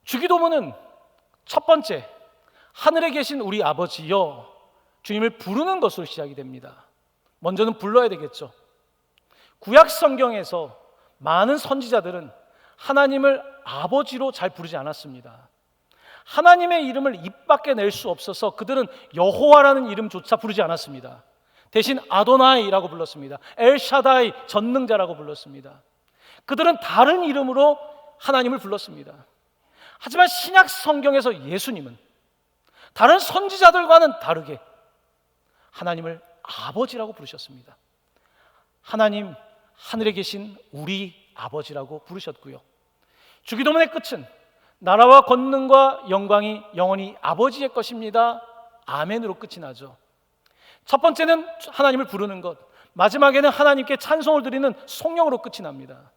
주기도문은 첫 번째, 하늘에 계신 우리 아버지여, 주님을 부르는 것으로 시작이 됩니다. 먼저는 불러야 되겠죠. 구약 성경에서 많은 선지자들은 하나님을 아버지로 잘 부르지 않았습니다. 하나님의 이름을 입 밖에 낼 수 없어서 그들은 여호와라는 이름조차 부르지 않았습니다. 대신 아도나이라고 불렀습니다. 엘샤다이, 전능자라고 불렀습니다. 그들은 다른 이름으로 하나님을 불렀습니다. 하지만 신약 성경에서 예수님은 다른 선지자들과는 다르게 하나님을 아버지라고 부르셨습니다. 하나님, 하늘에 계신 우리 아버지라고 부르셨고요. 주기도문의 끝은 나라와 권능과 영광이 영원히 아버지의 것입니다. 아멘으로 끝이 나죠. 첫 번째는 하나님을 부르는 것, 마지막에는 하나님께 찬송을 드리는 송영으로 끝이 납니다.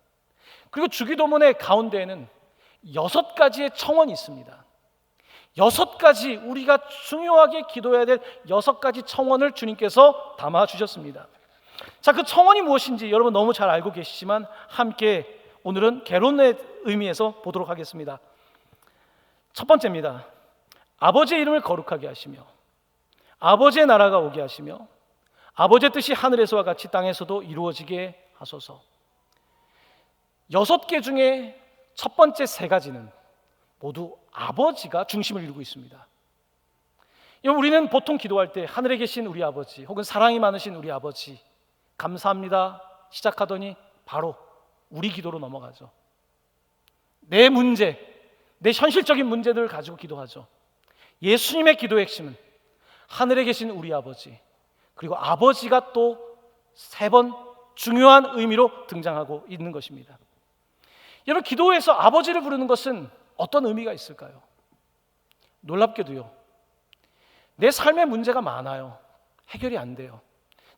그리고 주기도문의 가운데에는 6가지의 청원이 있습니다. 6가지, 우리가 중요하게 기도해야 될 6가지 청원을 주님께서 담아주셨습니다. 자, 그 청원이 무엇인지 여러분 너무 잘 알고 계시지만 함께 오늘은 개론의 의미에서 보도록 하겠습니다. 첫 번째입니다. 아버지의 이름을 거룩하게 하시며 아버지의 나라가 오게 하시며 아버지의 뜻이 하늘에서와 같이 땅에서도 이루어지게 하소서. 6개 중에 첫 번째 3가지는 모두 아버지가 중심을 이루고 있습니다. 우리는 보통 기도할 때 하늘에 계신 우리 아버지 혹은 사랑이 많으신 우리 아버지 감사합니다 시작하더니 바로 우리 기도로 넘어가죠. 내 문제, 내 현실적인 문제들을 가지고 기도하죠. 예수님의 기도의 핵심은 하늘에 계신 우리 아버지, 그리고 아버지가 또 3번 중요한 의미로 등장하고 있는 것입니다. 여러분, 기도에서 아버지를 부르는 것은 어떤 의미가 있을까요? 놀랍게도요, 내 삶에 문제가 많아요. 해결이 안 돼요.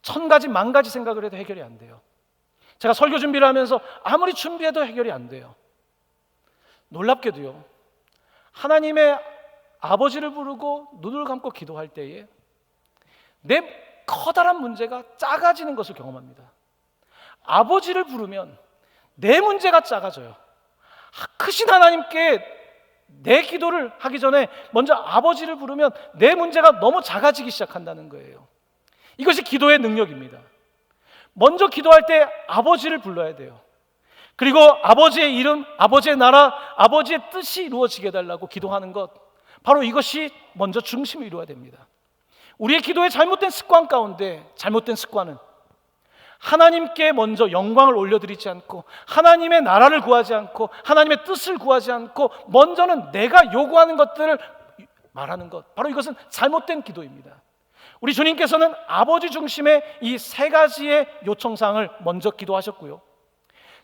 1000가지, 10,000가지 생각을 해도 해결이 안 돼요. 제가 설교 준비를 하면서 아무리 준비해도 해결이 안 돼요. 놀랍게도요, 하나님의 아버지를 부르고 눈을 감고 기도할 때에 내 커다란 문제가 작아지는 것을 경험합니다. 아버지를 부르면 내 문제가 작아져요. 크신 하나님께 내 기도를 하기 전에 먼저 아버지를 부르면 내 문제가 너무 작아지기 시작한다는 거예요. 이것이 기도의 능력입니다. 먼저 기도할 때 아버지를 불러야 돼요. 그리고 아버지의 이름, 아버지의 나라, 아버지의 뜻이 이루어지게 해달라고 기도하는 것, 바로 이것이 먼저 중심을 이루어야 됩니다. 우리의 기도의 잘못된 습관 가운데 잘못된 습관은 하나님께 먼저 영광을 올려드리지 않고, 하나님의 나라를 구하지 않고, 하나님의 뜻을 구하지 않고, 먼저는 내가 요구하는 것들을 말하는 것, 바로 이것은 잘못된 기도입니다. 우리 주님께서는 아버지 중심의 이 세 가지의 요청사항을 먼저 기도하셨고요.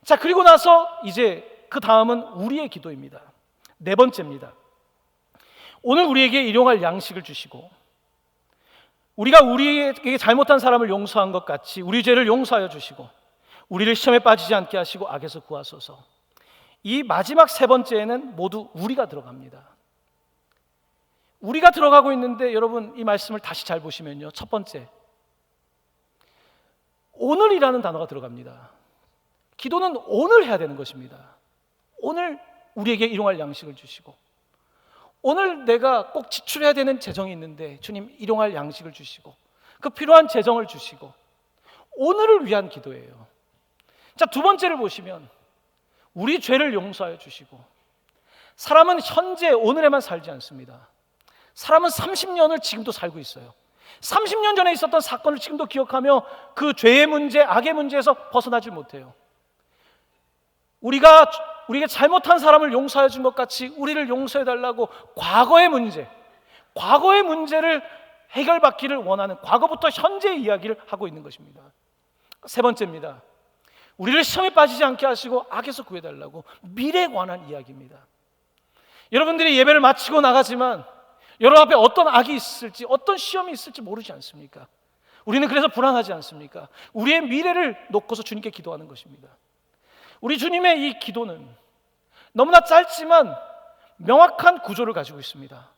자, 그리고 나서 이제 그 다음은 우리의 기도입니다. 네 번째입니다. 오늘 우리에게 일용할 양식을 주시고, 우리가 우리에게 잘못한 사람을 용서한 것 같이 우리 죄를 용서하여 주시고, 우리를 시험에 빠지지 않게 하시고 악에서 구하소서. 이 마지막 세 번째에는 모두 우리가 들어갑니다. 우리가 들어가고 있는데 여러분 이 말씀을 다시 잘 보시면요, 첫 번째, 오늘이라는 단어가 들어갑니다. 기도는 오늘 해야 되는 것입니다. 오늘 우리에게 일용할 양식을 주시고, 오늘 내가 꼭 지출해야 되는 재정이 있는데 주님 일용할 양식을 주시고, 그 필요한 재정을 주시고, 오늘을 위한 기도예요. 자, 두 번째를 보시면 우리 죄를 용서하여 주시고, 사람은 현재 오늘에만 살지 않습니다. 사람은 30년을 지금도 살고 있어요. 30년 전에 있었던 사건을 지금도 기억하며 그 죄의 문제, 악의 문제에서 벗어나질 못해요. 우리에게 잘못한 사람을 용서해 준 것 같이 우리를 용서해 달라고 과거의 문제를 해결받기를 원하는, 과거부터 현재의 이야기를 하고 있는 것입니다. 세 번째입니다. 우리를 시험에 빠지지 않게 하시고 악에서 구해 달라고 미래에 관한 이야기입니다. 여러분들이 예배를 마치고 나가지만 여러분 앞에 어떤 악이 있을지, 어떤 시험이 있을지 모르지 않습니까? 우리는 그래서 불안하지 않습니까? 우리의 미래를 놓고서 주님께 기도하는 것입니다. 우리 주님의 이 기도는 너무나 짧지만 명확한 구조를 가지고 있습니다.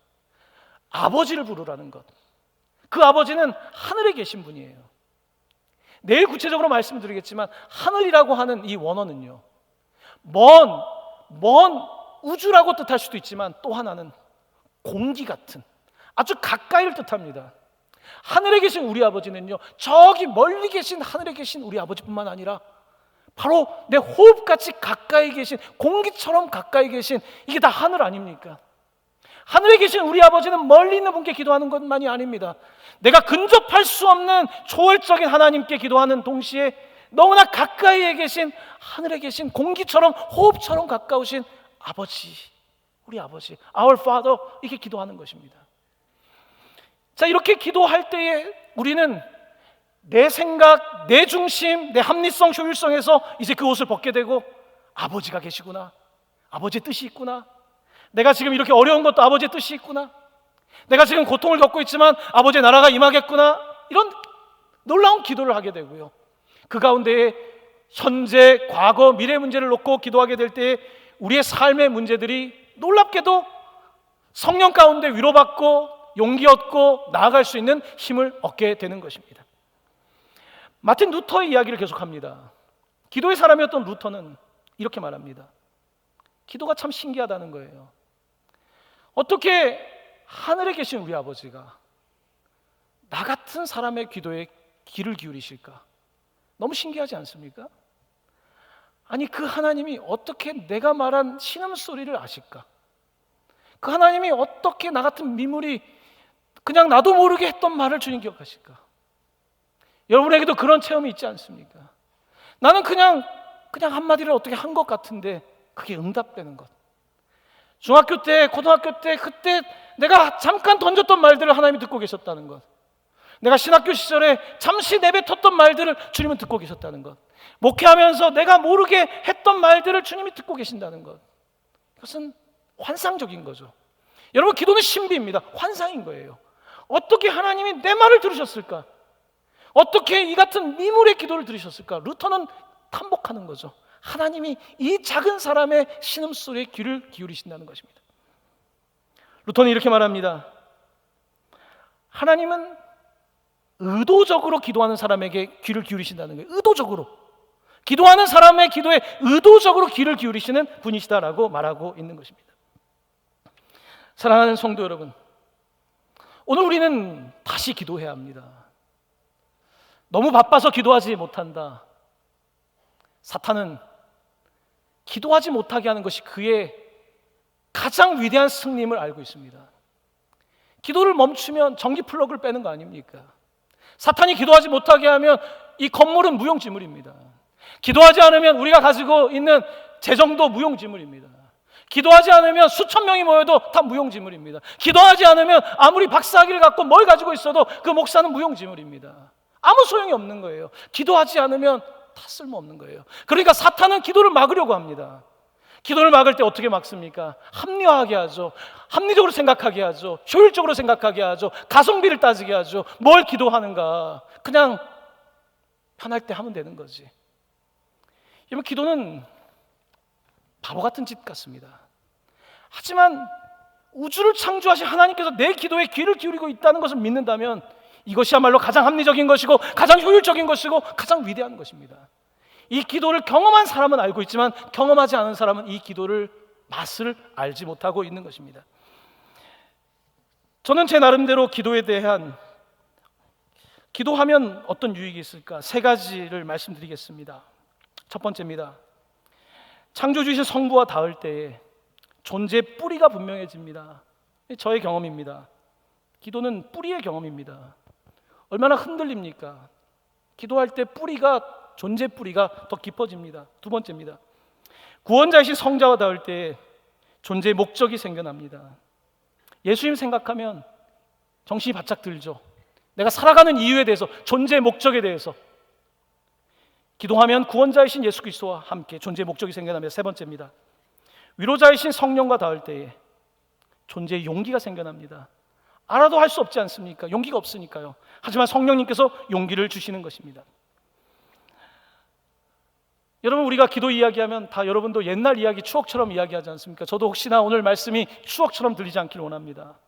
아버지를 부르라는 것. 그 아버지는 하늘에 계신 분이에요. 내일 구체적으로 말씀드리겠지만 하늘이라고 하는 이 원어는요, 먼 우주라고 뜻할 수도 있지만 또 하나는 공기 같은 아주 가까이를 뜻합니다. 하늘에 계신 우리 아버지는요, 저기 멀리 계신 하늘에 계신 우리 아버지뿐만 아니라 바로 내 호흡같이 가까이 계신, 공기처럼 가까이 계신, 이게 다 하늘 아닙니까? 하늘에 계신 우리 아버지는 멀리 있는 분께 기도하는 것만이 아닙니다. 내가 근접할 수 없는 초월적인 하나님께 기도하는 동시에 너무나 가까이에 계신, 하늘에 계신 공기처럼 호흡처럼 가까우신 아버지, 우리 아버지, Our Father, 이렇게 기도하는 것입니다. 자, 이렇게 기도할 때에 우리는 내 생각, 내 중심, 내 합리성, 효율성에서 이제 그 옷을 벗게 되고, 아버지가 계시구나, 아버지의 뜻이 있구나, 내가 지금 이렇게 어려운 것도 아버지의 뜻이 있구나, 내가 지금 고통을 겪고 있지만 아버지의 나라가 임하겠구나, 이런 놀라운 기도를 하게 되고요. 그 가운데에 현재, 과거, 미래 문제를 놓고 기도하게 될 때에 우리의 삶의 문제들이 놀랍게도 성령 가운데 위로받고 용기 얻고 나아갈 수 있는 힘을 얻게 되는 것입니다. 마틴 루터의 이야기를 계속합니다. 기도의 사람이었던 루터는 이렇게 말합니다. 기도가 참 신기하다는 거예요. 어떻게 하늘에 계신 우리 아버지가 나 같은 사람의 기도에 귀를 기울이실까? 너무 신기하지 않습니까? 아니, 그 하나님이 어떻게 내가 말한 신음소리를 아실까? 그 하나님이 어떻게 나 같은 미물이 그냥 나도 모르게 했던 말을 주님 기억하실까? 여러분에게도 그런 체험이 있지 않습니까? 나는 그냥 한마디를 어떻게 한 것 같은데 그게 응답되는 것. 중학교 때, 고등학교 때, 그때 내가 잠깐 던졌던 말들을 하나님이 듣고 계셨다는 것. 내가 신학교 시절에 잠시 내뱉었던 말들을 주님은 듣고 계셨다는 것. 목회하면서 내가 모르게 했던 말들을 주님이 듣고 계신다는 것. 그것은 환상적인 거죠. 여러분, 기도는 신비입니다. 환상인 거예요. 어떻게 하나님이 내 말을 들으셨을까? 어떻게 이 같은 미물의 기도를 들으셨을까? 루터는 탐복하는 거죠. 하나님이 이 작은 사람의 신음소리에 귀를 기울이신다는 것입니다. 루터는 이렇게 말합니다. 하나님은 의도적으로 기도하는 사람에게 귀를 기울이신다는 거예요. 의도적으로. 기도하는 사람의 기도에 의도적으로 귀를 기울이시는 분이시다라고 말하고 있는 것입니다. 사랑하는 성도 여러분, 오늘 우리는 다시 기도해야 합니다. 너무 바빠서 기도하지 못한다. 사탄은 기도하지 못하게 하는 것이 그의 가장 위대한 승리임을 알고 있습니다. 기도를 멈추면 전기 플러그를 빼는 거 아닙니까? 사탄이 기도하지 못하게 하면 이 건물은 무용지물입니다. 기도하지 않으면 우리가 가지고 있는 재정도 무용지물입니다. 기도하지 않으면 수천 명이 모여도 다 무용지물입니다. 기도하지 않으면 아무리 박사학위를 갖고 뭘 가지고 있어도 그 목사는 무용지물입니다. 아무 소용이 없는 거예요. 기도하지 않으면 다 쓸모없는 거예요. 그러니까 사탄은 기도를 막으려고 합니다. 기도를 막을 때 어떻게 막습니까? 합리화하게 하죠. 합리적으로 생각하게 하죠. 효율적으로 생각하게 하죠. 가성비를 따지게 하죠. 뭘 기도하는가? 그냥 편할 때 하면 되는 거지. 여러분, 기도는 바보 같은 짓 같습니다. 하지만 우주를 창조하신 하나님께서 내 기도에 귀를 기울이고 있다는 것을 믿는다면 이것이야말로 가장 합리적인 것이고 가장 효율적인 것이고 가장 위대한 것입니다. 이 기도를 경험한 사람은 알고 있지만 경험하지 않은 사람은 이 기도를 맛을 알지 못하고 있는 것입니다. 저는 제 나름대로 기도에 대한, 기도하면 어떤 유익이 있을까? 세 가지를 말씀드리겠습니다. 첫 번째입니다. 창조주이신 성부와 닿을 때에 존재의 뿌리가 분명해집니다. 저의 경험입니다. 기도는 뿌리의 경험입니다. 얼마나 흔들립니까? 기도할 때 존재 뿌리가 더 깊어집니다. 두 번째입니다. 구원자이신 성자와 닿을 때 존재의 목적이 생겨납니다. 예수님 생각하면 정신이 바짝 들죠. 내가 살아가는 이유에 대해서, 존재의 목적에 대해서. 기도하면 구원자이신 예수 그리스도와 함께 존재의 목적이 생겨납니다. 세 번째입니다. 위로자이신 성령과 닿을 때에 존재의 용기가 생겨납니다. 알아도 할 수 없지 않습니까? 용기가 없으니까요. 하지만 성령님께서 용기를 주시는 것입니다. 여러분, 우리가 기도 이야기하면 다 여러분도 옛날 이야기, 추억처럼 이야기하지 않습니까? 저도 혹시나 오늘 말씀이 추억처럼 들리지 않길 원합니다.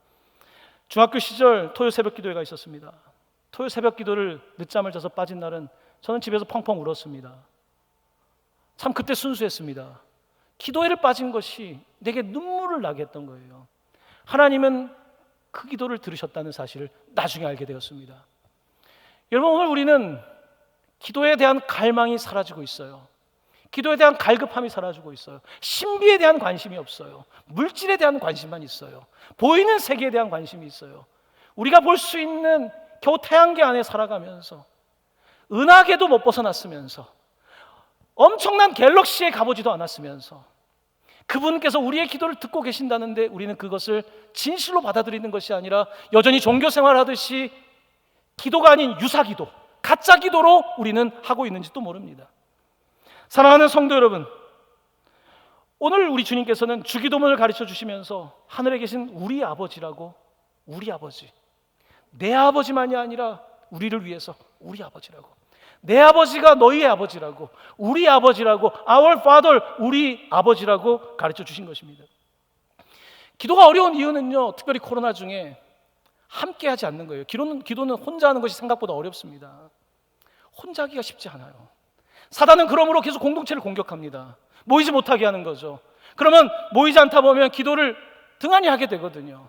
중학교 시절 토요 새벽 기도회가 있었습니다. 토요 새벽 기도를 늦잠을 자서 빠진 날은 저는 집에서 펑펑 울었습니다. 참 그때 순수했습니다. 기도회를 빠진 것이 내게 눈물을 나게 했던 거예요. 하나님은 그 기도를 들으셨다는 사실을 나중에 알게 되었습니다. 여러분, 오늘 우리는 기도에 대한 갈망이 사라지고 있어요. 기도에 대한 갈급함이 사라지고 있어요. 신비에 대한 관심이 없어요. 물질에 대한 관심만 있어요. 보이는 세계에 대한 관심이 있어요. 우리가 볼 수 있는 겨우 태양계 안에 살아가면서 은하계도 못 벗어났으면서 엄청난 갤럭시에 가보지도 않았으면서 그분께서 우리의 기도를 듣고 계신다는데 우리는 그것을 진실로 받아들이는 것이 아니라 여전히 종교 생활하듯이 기도가 아닌 유사기도, 가짜 기도로 우리는 하고 있는지도 모릅니다. 사랑하는 성도 여러분, 오늘 우리 주님께서는 주기도문을 가르쳐 주시면서 하늘에 계신 우리 아버지라고, 우리 아버지, 내 아버지만이 아니라 우리를 위해서 우리 아버지라고, 내 아버지가 너희의 아버지라고, 우리 아버지라고, our father, 우리 아버지라고 가르쳐 주신 것입니다. 기도가 어려운 이유는요, 특별히 코로나 중에 함께 하지 않는 거예요. 기도는 혼자 하는 것이 생각보다 어렵습니다. 혼자 하기가 쉽지 않아요. 사단은 그러므로 계속 공동체를 공격합니다. 모이지 못하게 하는 거죠. 그러면 모이지 않다 보면 기도를 등한히 하게 되거든요.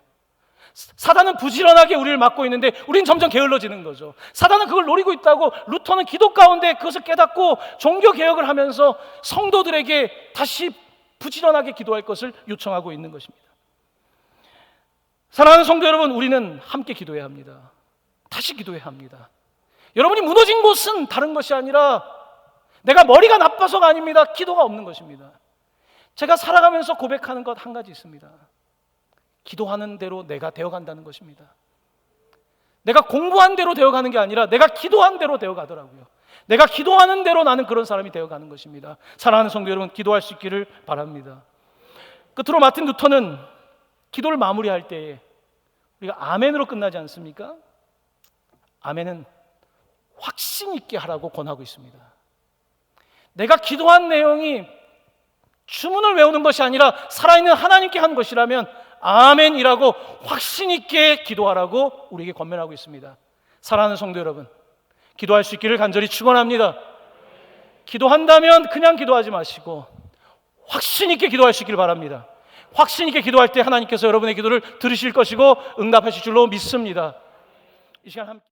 사단은 부지런하게 우리를 막고 있는데 우리는 점점 게을러지는 거죠. 사단은 그걸 노리고 있다고 루터는 기도 가운데 그것을 깨닫고 종교개혁을 하면서 성도들에게 다시 부지런하게 기도할 것을 요청하고 있는 것입니다. 사랑하는 성도 여러분, 우리는 함께 기도해야 합니다. 다시 기도해야 합니다. 여러분이 무너진 곳은 다른 것이 아니라 내가 머리가 나빠서가 아닙니다. 기도가 없는 것입니다. 제가 살아가면서 고백하는 것 한 가지 있습니다. 기도하는 대로 내가 되어간다는 것입니다. 내가 공부한 대로 되어가는 게 아니라 내가 기도한 대로 되어가더라고요. 내가 기도하는 대로 나는 그런 사람이 되어가는 것입니다. 사랑하는 성도 여러분, 기도할 수 있기를 바랍니다. 끝으로 마틴 루터는 기도를 마무리할 때에 우리가 아멘으로 끝나지 않습니까? 아멘은 확신 있게 하라고 권하고 있습니다. 내가 기도한 내용이 주문을 외우는 것이 아니라 살아있는 하나님께 한 것이라면 아멘이라고 확신 있게 기도하라고 우리에게 권면하고 있습니다. 사랑하는 성도 여러분, 기도할 수 있기를 간절히 축원합니다. 기도한다면 그냥 기도하지 마시고 확신 있게 기도할 수 있기를 바랍니다. 확신 있게 기도할 때 하나님께서 여러분의 기도를 들으실 것이고 응답하실 줄로 믿습니다. 이 시간 함께